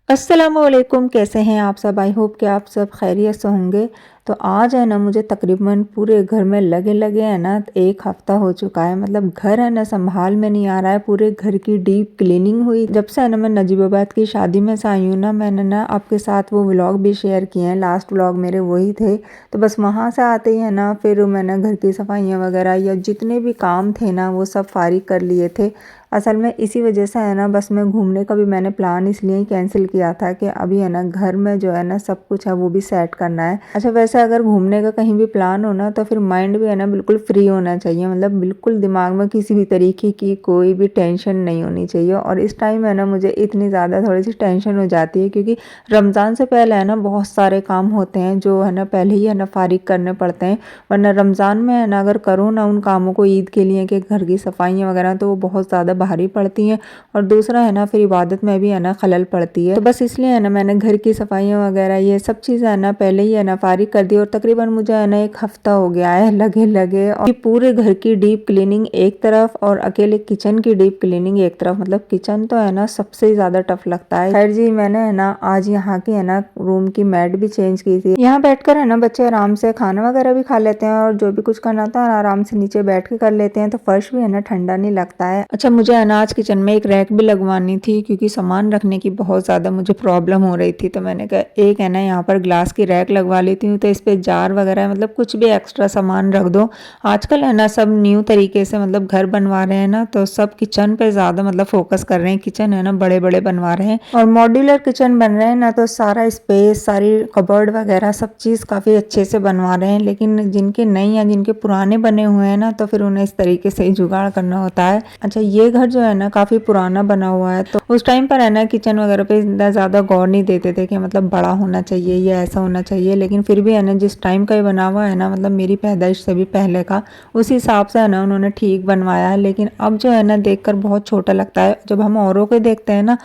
अस्सलामुअलैकुम, कैसे हैं आप सब। आई होप कि आप सब खैरियत से होंगे। तो आज है ना, मुझे तकरीबन पूरे घर में लगे लगे है ना 1 हफ्ता हो चुका है। मतलब घर है ना संभाल में नहीं आ रहा है। पूरे घर की डीप क्लीनिंग हुई जब से है ना मैं नजीबाबाद की शादी में से आई हूँ ना। मैंने ना आपके साथ वो व्लॉग भी शेयर किए हैं, लास्ट व्लॉग मेरे वही थे। तो बस वहाँ से आते ही है ना फिर मैंने घर की सफाइयाँ वगैरह या जितने भी काम थे ना वो सब फारिग कर लिए थे। असल में इसी वजह से है ना बस मैं घूमने का भी मैंने प्लान इसलिए ही कैंसिल किया था कि अभी है ना घर में जो है ना सब कुछ है वो भी सेट करना है। अच्छा, वैसे अगर घूमने का कहीं भी प्लान हो ना तो फिर माइंड भी है ना बिल्कुल फ्री होना चाहिए। मतलब बिल्कुल दिमाग में किसी भी तरीके की कोई भी टेंशन नहीं होनी चाहिए। और इस टाइम है ना मुझे इतनी ज़्यादा थोड़ी सी टेंशन हो जाती है क्योंकि रमज़ान से पहले है ना बहुत सारे काम होते हैं जो है ना पहले ही है ना फारिग करने पड़ते हैं। वरना रमज़ान में है ना अगर करो ना उन कामों को ईद के लिए कि घर की सफाइयाँ वगैरह, तो वो बहुत ज़्यादा भारी पड़ती हैं। और दूसरा है ना फिर इबादत में भी है ना खलल पड़ती है। तो बस इसलिए है ना मैंने घर की सफाइयाँ वगैरह ये सब चीज़ें है ना पहले ही है ना फारिग कर दी। और तकरीबन मुझे है ना 1 हफ्ता हो गया है लगे लगे। और पूरे घर की डीप क्लीनिंग एक तरफ और अकेले किचन की डीप क्लीनिंग एक तरफ। मतलब किचन तो है ना सबसे ज़्यादा टफ लगता है। खैर जी, मैंने है ना आज यहाँ की है ना रूम की मैट भी चेंज की थी। यहाँ बैठकर है ना बच्चे आराम से खाना वगैरह भी खा लेते हैं और जो भी कुछ करना था आराम से नीचे बैठ के कर लेते हैं। तो फर्श भी है ना ठंडा नहीं लगता है। अच्छा, मुझे है ना आज किचन में एक रैक भी लगवानी थी क्योंकि सामान रखने की बहुत ज़्यादा मुझे प्रॉब्लम हो रही थी। तो मैंने कहा एक है ना यहाँ पर ग्लास की रैक लगवा लेती हूँ, तो इस पे जार वगैरह मतलब कुछ भी एक्स्ट्रा सामान रख दो। आजकल है ना सब न्यू तरीके से मतलब घर बनवा रहे हैं ना, तो सब किचन पे ज़्यादा मतलब फोकस कर रहे हैं। किचन है ना बड़े बड़े बनवा रहे हैं और मॉड्यूलर किचन बन रहे हैं ना, तो सारा स्पेस सारी कबर्ड वगैरह सब चीज़ काफ़ी अच्छे से बनवा रहे हैं। लेकिन जिनके नए या जिनके पुराने बने हुए हैं ना, तो फिर उन्हें इस तरीके से ही जुगाड़ करना होता है। अच्छा, ये घर जो है ना काफ़ी पुराना बना हुआ है, तो उस टाइम पर है ना किचन वगैरह पे इतना ज़्यादा गौर नहीं देते थे कि मतलब बड़ा होना चाहिए या ऐसा होना चाहिए। लेकिन फिर भी है ना जिस टाइम का ही बना हुआ है ना, मतलब मेरी पैदाइश से भी पहले का, उस हिसाब से है ना उन्होंने ठीक बनवाया है। लेकिन अब जो है ना देखकर बहुत छोटा लगता है। जब हम औरों को देखते हैं ना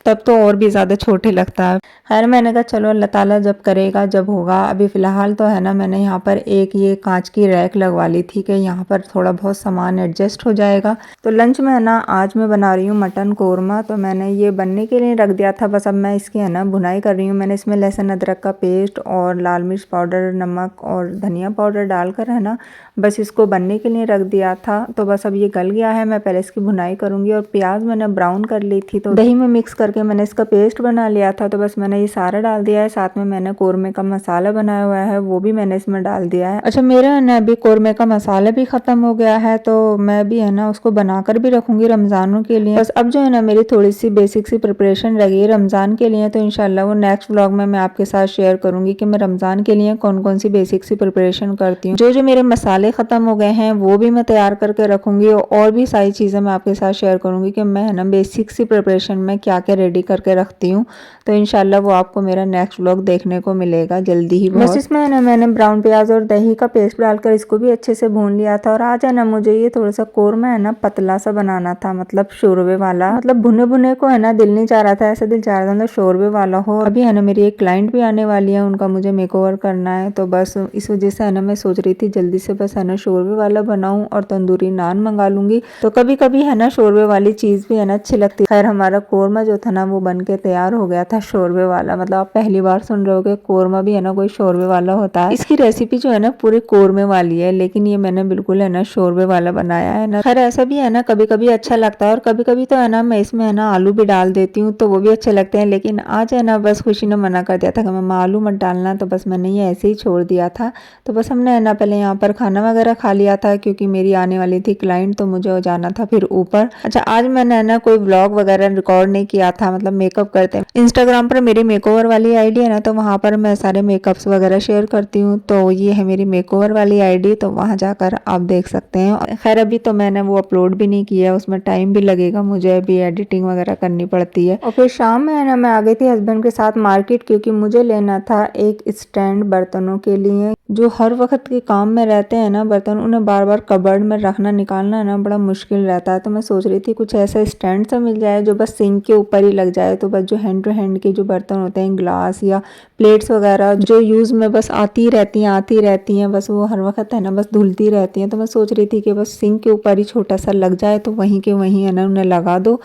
तब तो और भी ज़्यादा छोटे लगता है। खैर मैंने कहा चलो अल्लाह ताला जब करेगा जब होगा। अभी फ़िलहाल तो है ना मैंने यहाँ पर एक ये कांच की रैक लगवा ली थी कि यहाँ पर थोड़ा बहुत सामान एडजस्ट हो जाएगा। तो लंच में है ना आज मैं बना रही हूँ मटन कोरमा। तो मैंने ये बनने के लिए रख दिया था, बस अब मैं इसकी है ना भुनाई कर रही हूँ। मैंने इसमें लहसुन अदरक का पेस्ट और लाल मिर्च पाउडर, नमक और धनिया पाउडर डालकर है ना बस इसको बनने के लिए रख दिया था। तो बस अब ये गल गया है, मैं पहले इसकी भुनाई करूँगी। और प्याज मैंने ब्राउन कर ली थी, तो दही में मिक्स करके मैंने इसका पेस्ट बना लिया था। तो बस मैंने ये सारा डाल दिया है। साथ में मैंने कोरमे का मसाला बनाया हुआ है वो भी मैंने इसमें डाल दिया है। अच्छा, मेरा है ना अभी कोरमे का मसाला भी ख़त्म हो गया है, तो मैं भी है ना उसको बनाकर भी रखूँगी रमज़ानों के लिए। बस अब जो है ना मेरी थोड़ी सी बेसिक सी प्रिपरेशन रही है रमज़ान के लिए। तो इंशाल्लाह वो नेक्स्ट व्लॉग में मैं आपके साथ शेयर करूँगी कि मैं रमज़ान के लिए कौन कौन सी बेसिक सी प्रिपरेशन करती हूँ। जो जो मेरे मसाले ख़त्म हो गए हैं वो भी मैं तैयार करके रखूँगी और भी सारी चीज़ें मैं आपके साथ शेयर करूँगी कि मैं है ना बेसिक सी प्रिपरेशन में क्या क्या रेडी करके रखती हूँ। तो इंशाल्लाह वो आपको मेरा नेक्स्ट व्लॉग देखने को मिलेगा जल्दी ही बहुत। बस इसमें है ना मैंने ब्राउन प्याज और दही का पेस्ट डालकर इसको भी अच्छे से भून लिया था। और आज है ना मुझे ये थोड़ा सा कोरमा है ना पतला सा बनाना था, मतलब शोरबे वाला। मतलब भुने भुने को है ना दिल नहीं चाह रहा था, ऐसा दिल चाह रहा था मतलब शोरबे वाला हो। अभी है ना मेरी एक क्लाइंट भी आने वाली है, उनका मुझे मेकओवर करना है। तो बस इस वजह से है ना मैं सोच रही थी जल्दी से बस है ना शोरबे वाला बनाऊं और तंदूरी नान मंगा लूंगी। तो कभी कभी है ना शोरबे वाली चीज़ भी है ना अच्छी लगती है। खैर हमारा कोरमा जो था ना वो बन के तैयार हो गया था शोरबे वाला। मतलब आप पहली बार सुन रहे हो कि कोरमा भी है ना कोई शोरबे वाला होता है। इसकी रेसिपी जो है ना पूरे कोरमे वाली है, लेकिन ये मैंने बिल्कुल है ना शोरबे वाला बनाया है ना। खैर ऐसा भी है ना कभी कभी अच्छा लगता है और कभी कभी तो है ना मैं इसमें है ना आलू भी डाल देती हूँ तो वो भी अच्छे लगते हैं। लेकिन आज है ना बस खुशी ने मना कर दिया था कि मम्मा आलू मत डालना, तो बस मैंने ये ऐसे ही छोड़ दिया था। तो बस हमने है ना पहले यहाँ पर खाना वगैरह खा लिया था क्योंकि मेरी आने वाली थी क्लाइंट, तो मुझे जाना था फिर ऊपर। अच्छा, आज मैंने है ना कोई व्लॉग वगैरह रिकॉर्ड नहीं किया था, मतलब मेकअप करते हैं। इंस्टाग्राम पर मेरी मेकओवर वाली आईडी है ना, तो वहाँ पर मैं सारे मेकअप्स वगैरह शेयर करती हूँ। तो ये है मेरी मेकओवर वाली आईडी, तो वहाँ जाकर आप देख सकते हैं। खैर अभी तो मैंने वो अपलोड भी नहीं किया, उसमें टाइम भी लगेगा, मुझे अभी एडिटिंग वगैरह करनी पड़ती है। और फिर शाम में है ना मैं आ गई थी हस्बैंड के साथ मार्केट क्योंकि मुझे लेना था एक स्टैंड बर्तनों के लिए। जो हर वक्त के काम में रहते हैं ना बर्तन, उन्हें बार बार कबर्ड में रखना निकालना ना बड़ा मुश्किल रहता है। तो मैं सोच रही थी कुछ ऐसा स्टैंड सा मिल जाए जो बस सिंक के ऊपर ही लग जाए। तो बस जो हैंड टू हैंड के जो बर्तन होते हैं, ग्लास या प्लेट्स वगैरह जो यूज़ में बस आती रहती हैं, बस वो हर वक्त है ना बस धुलती रहती हैं। तो मैं सोच रही थी कि बस सिंक के ऊपर ही छोटा सा लग जाए तो वहीं के वहीं है ना उन्हें लगा दो।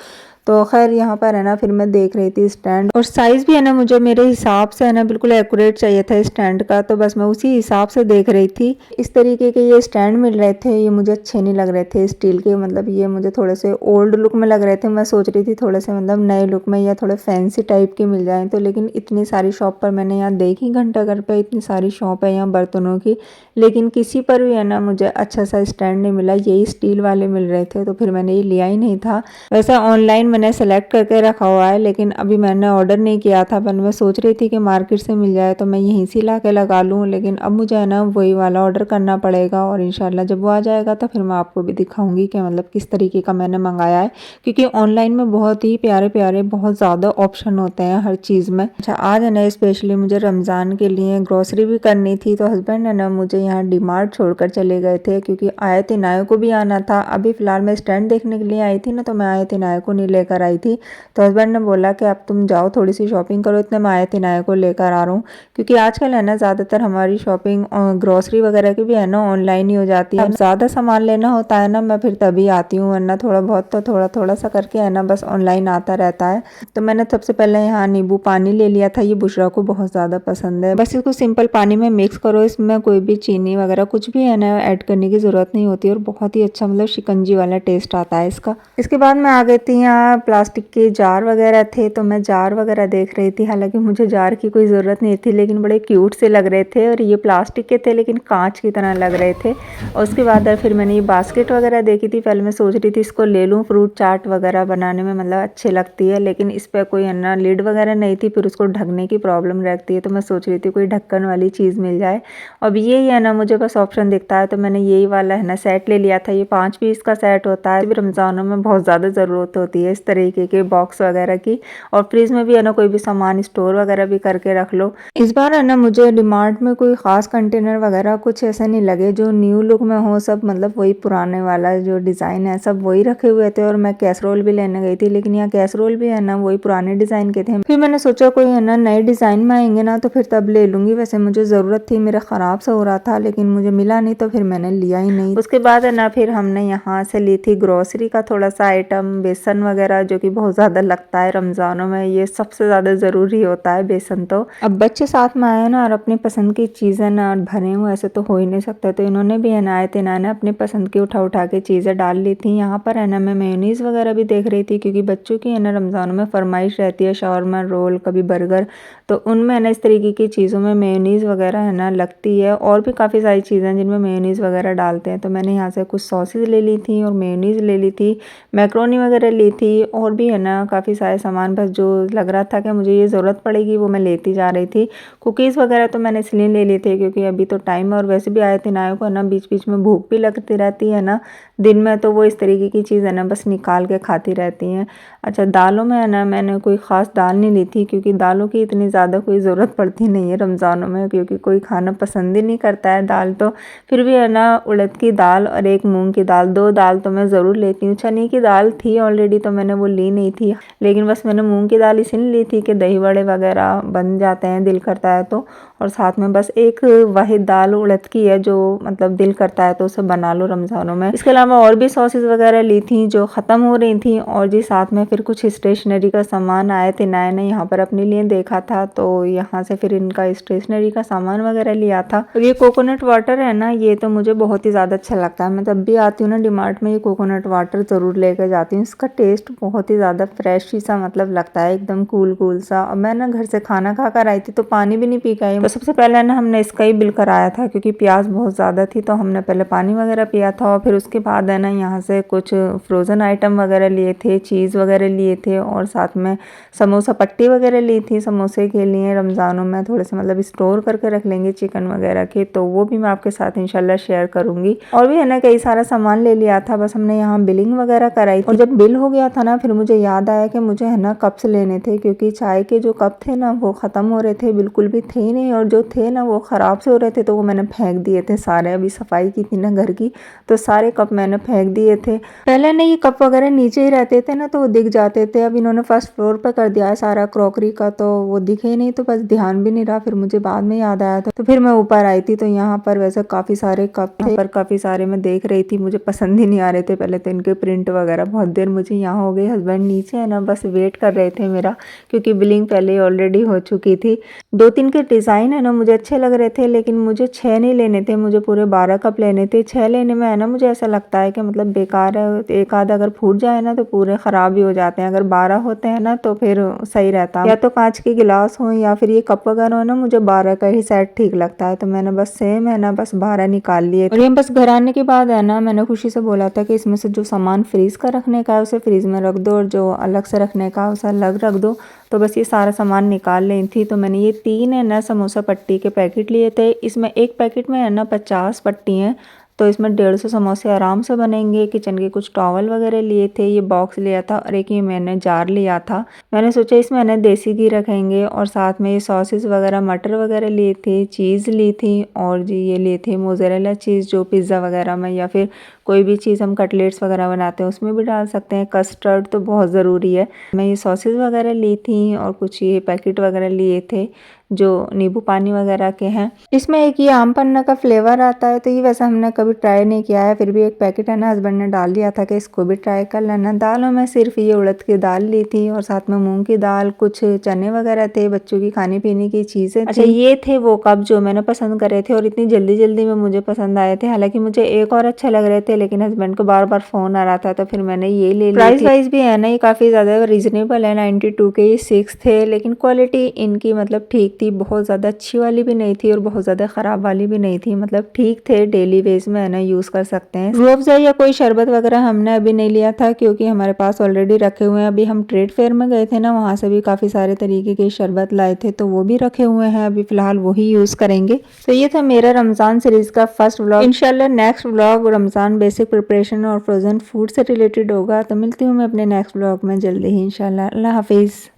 तो खैर यहाँ पर है ना फिर मैं देख रही थी स्टैंड, और साइज़ भी है ना मुझे मेरे हिसाब से है ना बिल्कुल एक्यूरेट चाहिए था स्टैंड का, तो बस मैं उसी हिसाब से देख रही थी। इस तरीके के ये स्टैंड मिल रहे थे, ये मुझे अच्छे नहीं लग रहे थे स्टील के, मतलब ये मुझे थोड़े से ओल्ड लुक में लग रहे थे। मैं सोच रही थी थोड़े से मतलब नए लुक में या थोड़े फैंसी टाइप के मिल जाएँ तो, लेकिन इतनी सारी शॉप पर मैंने यहाँ देखी, घंटाघर पे इतनी सारी शॉप है यहाँ बर्तनों की, लेकिन किसी पर भी है ना मुझे अच्छा सा स्टैंड नहीं मिला। यही स्टील वाले मिल रहे थे तो फिर मैंने ये लिया ही नहीं था। वैसे ऑनलाइन मैंने सेलेक्ट करके रखा हुआ है, लेकिन अभी मैंने ऑर्डर नहीं किया था, पर मैं सोच रही थी कि मार्केट से मिल जाए तो मैं यहीं से ला के लगा लूँ, लेकिन अब मुझे है ना वही वाला ऑर्डर करना पड़ेगा, और इंशाल्लाह जब वो आ जाएगा तो फिर मैं आपको भी दिखाऊंगी कि मतलब किस तरीके का मैंने मंगाया है, क्योंकि ऑनलाइन में बहुत ही प्यारे प्यारे बहुत ज़्यादा ऑप्शन होते हैं हर चीज़ में। अच्छा, आज है ना स्पेशली मुझे रमज़ान के लिए ग्रॉसरी भी करनी थी, तो हस्बैंड है ना मुझे यहाँ डीमार्ट छोड़कर चले गए थे, क्योंकि आयत इनाया को भी आना था। अभी फ़िलहाल मैं स्टैंड देखने के लिए आई थी ना, तो मैं आयत इनाया को नहीं लेकर आई थी, तो हस्बैंड ने बोला कि अब तुम जाओ थोड़ी सी शॉपिंग करो, इतने मैं आयत इनाया को लेकर आ रहा हूँ, क्योंकि आजकल है ना ज़्यादातर हमारी शॉपिंग ग्रॉसरी वगैरह की भी है ना ऑनलाइन ही हो जाती है। अब ज़्यादा सामान लेना होता है ना मैं फिर तभी आती हूँ, वरना थोड़ा बहुत तो थोड़ा थोड़ा सा करके है ना बस ऑनलाइन आता रहता है। तो मैंने सबसे पहले यहाँ नींबू पानी ले लिया था, ये बुशरा को बहुत ज़्यादा पसंद है। बस इसको सिंपल पानी में मिक्स करो, इसमें कोई भी चीनी वगैरह कुछ भी है ना ऐड करने की ज़रूरत नहीं होती, और बहुत ही अच्छा मतलब शिकंजी वाला टेस्ट आता है इसका। इसके बाद मैं आ गई थी यहाँ प्लास्टिक के जार वगैरह थे, तो मैं जार वगैरह देख रही थी। हालांकि मुझे जार की कोई ज़रूरत नहीं थी, लेकिन बड़े क्यूट से लग रहे थे, और ये प्लास्टिक के थे लेकिन कांच की तरह लग रहे थे। और उसके बाद फिर मैंने ये बास्केट वगैरह देखी थी। पहले मैं सोच रही थी इसको ले लूँ, फ्रूट चाट वगैरह बनाने में मतलब अच्छी लगती है, लेकिन इस पर कोई है ना लिड वगैरह नहीं थी, फिर उसको ढकने की प्रॉब्लम रहती है, तो मैं सोच रही थी कोई ढक्कन वाली चीज़ मिल जाए। अब यही है ना मुझे बस ऑप्शन दिखता है, तो मैंने यही वाला है ना सेट ले लिया था। ये 5 पीस का सेट होता है, रमज़ानों में बहुत ज़्यादा ज़रूरत होती है इस तरीके के बॉक्स वगैरह की, और फ्रिज में भी है ना कोई भी सामान स्टोर वगैरह भी करके रख लो। इस बार है ना मुझे डीमार्ट में कोई ख़ास कंटेनर वगैरह कुछ ऐसे नहीं लगे जो न्यू लुक में हो, सब मतलब वही पुराने वाला जो डिज़ाइन है सब वही रखे हुए थे। और मैं कैसरोल भी लेने गई थी, लेकिन यहाँ कैसरोल भी है ना वही पुराने डिज़ाइन के थे। फिर मैंने सोचा कोई है ना नए डिज़ाइन में आएंगे ना तो फिर तब ले लूँगी। वैसे मुझे ज़रूरत थी, मेरा ख़राब सा हो रहा था, लेकिन मुझे मिला नहीं तो फिर मैंने लिया ही नहीं। उसके बाद है ना फिर हमने यहाँ से ली थी ग्रॉसरी का थोड़ा सा आइटम, बेसन वगैरह, जो कि बहुत ज़्यादा लगता है रमज़ानों में, ये सबसे ज़्यादा ज़रूरी होता है बेसन। तो अब बच्चे साथ में आए ना और अपनी पसंद की चीज़ें ना भरे हुए ऐसे तो हो ही नहीं सकता, तो इन्होंने भी है ना आए थे ना अपनी पसंद की उठा उठा के चीज़ें डाल ली थी। यहाँ पर है ना मैं मेयोनीज़ वगैरह भी देख रही थी, क्योंकि बच्चों की है ना रमज़ानों में फरमाइश रहती है शावरमा रोल, कभी बर्गर, तो उनमें है ना इस तरीके की चीज़ों में मेयोनीज़ वगैरह है ना लगती है, और भी काफ़ी सारी चीज़ें जिनमें मेयोनीज़ वगैरह डालते हैं। तो मैंने यहाँ से कुछ सॉसेज ले ली थी और मेयोनीज़ ले ली थी, मैक्रोनी वगैरह ली थी, और भी है ना काफ़ी सारे सामान, बस जो लग रहा था कि मुझे ये ज़रूरत पड़ेगी वो मैं लेती जा रही थी। कुकीज़ वगैरह तो मैंने इसलिए ले लिए थे क्योंकि अभी तो टाइम है, और वैसे भी आए थे नायों को है ना बीच बीच में भूख भी लगती रहती है ना दिन में, तो वो इस तरीके की चीज़ है ना बस निकाल के खाती रहती हैं। अच्छा, दालों में है ना मैंने कोई ख़ास दाल नहीं ली थी, क्योंकि दालों की इतनी ज़्यादा कोई ज़रूरत पड़ती नहीं है रमज़ानों में, क्योंकि कोई खाना पसंद ही नहीं करता है दाल। तो फिर भी है ना उड़द की दाल और एक मूंग की दाल, 2 दाल तो मैं ज़रूर लेती हूँ। चने की दाल थी ऑलरेडी तो मैंने वो ली नहीं थी, लेकिन बस मैंने मूंग की दाल इसलिए ली थी कि दही बड़े वगैरह बन जाते हैं दिल करता है तो, और साथ में बस एक वाहिद दाल उड़द की है जो मतलब दिल करता है तो उसे बना लो रमज़ानों में। इसके अलावा और भी सॉसेस वगैरह ली थी जो ख़त्म हो रही थी, और जी साथ में फिर कुछ स्टेशनरी का सामान आए थे नए नए, यहाँ पर अपने लिए देखा था तो यहाँ से फिर इनका स्टेशनरी का सामान वगैरह लिया था। और ये कोकोनट वाटर है ना, ये तो मुझे बहुत ही ज़्यादा अच्छा लगता है। मैं जब भी आती हूँ ना डीमार्ट में ये कोकोनट वाटर ज़रूर लेकर जाती हूँ। इसका टेस्ट बहुत ही ज़्यादा फ्रेश ही सा मतलब लगता है, एकदम कूल कूल सा। और मैं ना घर से खाना खा कर आई थी तो पानी भी नहीं पी के आई, तो सबसे पहले ना हमने इसका ही बिल कराया था, क्योंकि प्यास बहुत ज़्यादा थी तो हमने पहले पानी वगैरह पिया था, और फिर उसके बाद है ना यहाँ से कुछ फ्रोज़न आइटम वगैरह लिए थे, चीज़ वगैरह लिए थे, और साथ में समोसा पट्टी वगैरह ली थी समोसे के लिए। रमज़ानों में थोड़े से मतलब स्टोर करके रख लेंगे चिकन वगैरह के, तो वो भी मैं आपके साथ इंशाल्लाह शेयर करूँगी। और भी है ना कई सारा सामान ले लिया था, बस हमने यहाँ बिलिंग वगैरह कराई थी। और जब बिल हो गया था ना फिर मुझे याद आया कि मुझे है ना कप्स लेने थे, क्योंकि चाय के जो कप थे ना वो ख़त्म हो रहे थे, बिल्कुल भी थे ही नहीं, और जो थे ना वो ख़राब से हो रहे थे, तो वो मैंने फेंक दिए थे सारे। अभी सफाई की थी ना घर की, तो सारे कप मैंने फेंक दिए थे। पहले ना ये कप वगैरह नीचे ही रहते थे ना, तो वो दिख जाते थे। अब इन्होंने फर्स्ट फ्लोर पर कर दिया है सारा क्रॉकरी का, तो वो दिखे ही नहीं, तो बस ध्यान भी नहीं रहा। फिर मुझे बाद में याद आया था, तो फिर मैं ऊपर आई थी, तो यहाँ पर वैसे काफ़ी सारे कप थे, पर काफ़ी सारे मैं देख रही थी, मुझे पसंद ही नहीं आ रहे थे पहले तो इनके प्रिंट वगैरह। बहुत देर मुझे यहाँ हो गई, हस्बैंड नीचे है ना बस वेट कर रहे थे मेरा, क्योंकि बिलिंग पहले ही ऑलरेडी हो चुकी थी। 2-3 के डिज़ाइन है ना मुझे अच्छे लग रहे थे, लेकिन मुझे 6 नहीं लेने थे, मुझे पूरे 12 कप लेने थे। 6 लेने में है ना मुझे ऐसा लगता है कि मतलब बेकार है, एक आध अगर फूट जाए ना तो पूरे ख़राब ही हो जाते हैं। अगर 12 होते हैं ना तो फिर सही रहता, या तो कांच के गिलास हो या फिर ये कप वगैरह हो ना, मुझे 12 का ही सेट ठीक लगता है। तो मैंने बस सेम है ना बस 12 निकाल लिए। और ये बस घर आने के बाद है ना मैंने खुशी से बोला था कि इसमें से जो सामान फ्रीज़ का रखने का है उसे फ्रीज़ में रख दो, और जो अलग से रखने का है उसे अलग रख दो। तो बस ये सारा सामान निकाल ली थी। तो मैंने ये 3 है ना समोसा पट्टी के पैकेट लिए थे। इसमें एक पैकेट में है ना 50 पट्टी हैं, तो इसमें 150 समोसे आराम से बनेंगे। किचन के कुछ टॉवल वगैरह लिए थे, ये बॉक्स लिया था, और एक ये मैंने जार लिया था। मैंने सोचा इसमें है ना देसी घी रखेंगे, और साथ में ये सॉसेस वगैरह मटर वगैरह लिए थे, चीज़ ली थी, और जी ये लिए थे मोज़रेला चीज़, जो पिज़्ज़ा वगैरह में या फिर कोई भी चीज़ हम कटलेट्स वगैरह बनाते हैं उसमें भी डाल सकते हैं। कस्टर्ड तो बहुत ज़रूरी है। मैं ये सॉसेस वगैरह ली थी, और कुछ ये पैकेट वगैरह लिए थे जो नींबू पानी वगैरह के हैं। इसमें एक ये आम पन्ना का फ्लेवर आता है, तो ये वैसे हमने कभी ट्राई नहीं किया है, फिर भी एक पैकेट है ना हस्बैंड ने डाल दिया था कि इसको भी ट्राई कर लेना। दालों में सिर्फ ये उड़द की दाल ली थी, और साथ में मूंग की दाल, कुछ चने वगैरह थे, बच्चों की खाने पीने की चीज़ें। अच्छा, ये थे वो कप जो मैंने पसंद करे थे, और इतनी जल्दी जल्दी में मुझे पसंद आए थे। हालांकि मुझे एक और अच्छे लग रहे थे, लेकिन हस्बैंड को बार बार फ़ोन आ रहा था, तो फिर मैंने ये ले ली। प्राइस वाइज भी है ना ये काफ़ी ज़्यादा रीजनेबल है, 92 के ये 6 थे। लेकिन क्वालिटी इनकी मतलब ठीक थी, बहुत ज़्यादा अच्छी वाली भी नहीं थी और बहुत ज़्यादा ख़राब वाली भी नहीं थी, मतलब ठीक थे, डेली वेज में है ना यूज़ कर सकते हैं। रूह अफ़ज़ा या कोई शरबत वगैरह हमने अभी नहीं लिया था, क्योंकि हमारे पास ऑलरेडी रखे हुए हैं। अभी हम ट्रेड फेयर में गए थे ना, वहाँ से भी काफ़ी सारे तरीके के शरबत लाए थे, तो वो भी रखे हुए हैं। अभी फ़िलहाल वही यूज़ करेंगे। तो ये था मेरा रमज़ान सीरीज़ का फर्स्ट व्लॉग। इंशाल्लाह next vlog Ramzan basic preparation और फ्रोज़न फूड से रिलेटेड होगा। तो मिलती हूँ मैं अपने नेक्स्ट व्लॉग में जल्दी ही इंशाल्लाह। अल्लाह हाफिज़।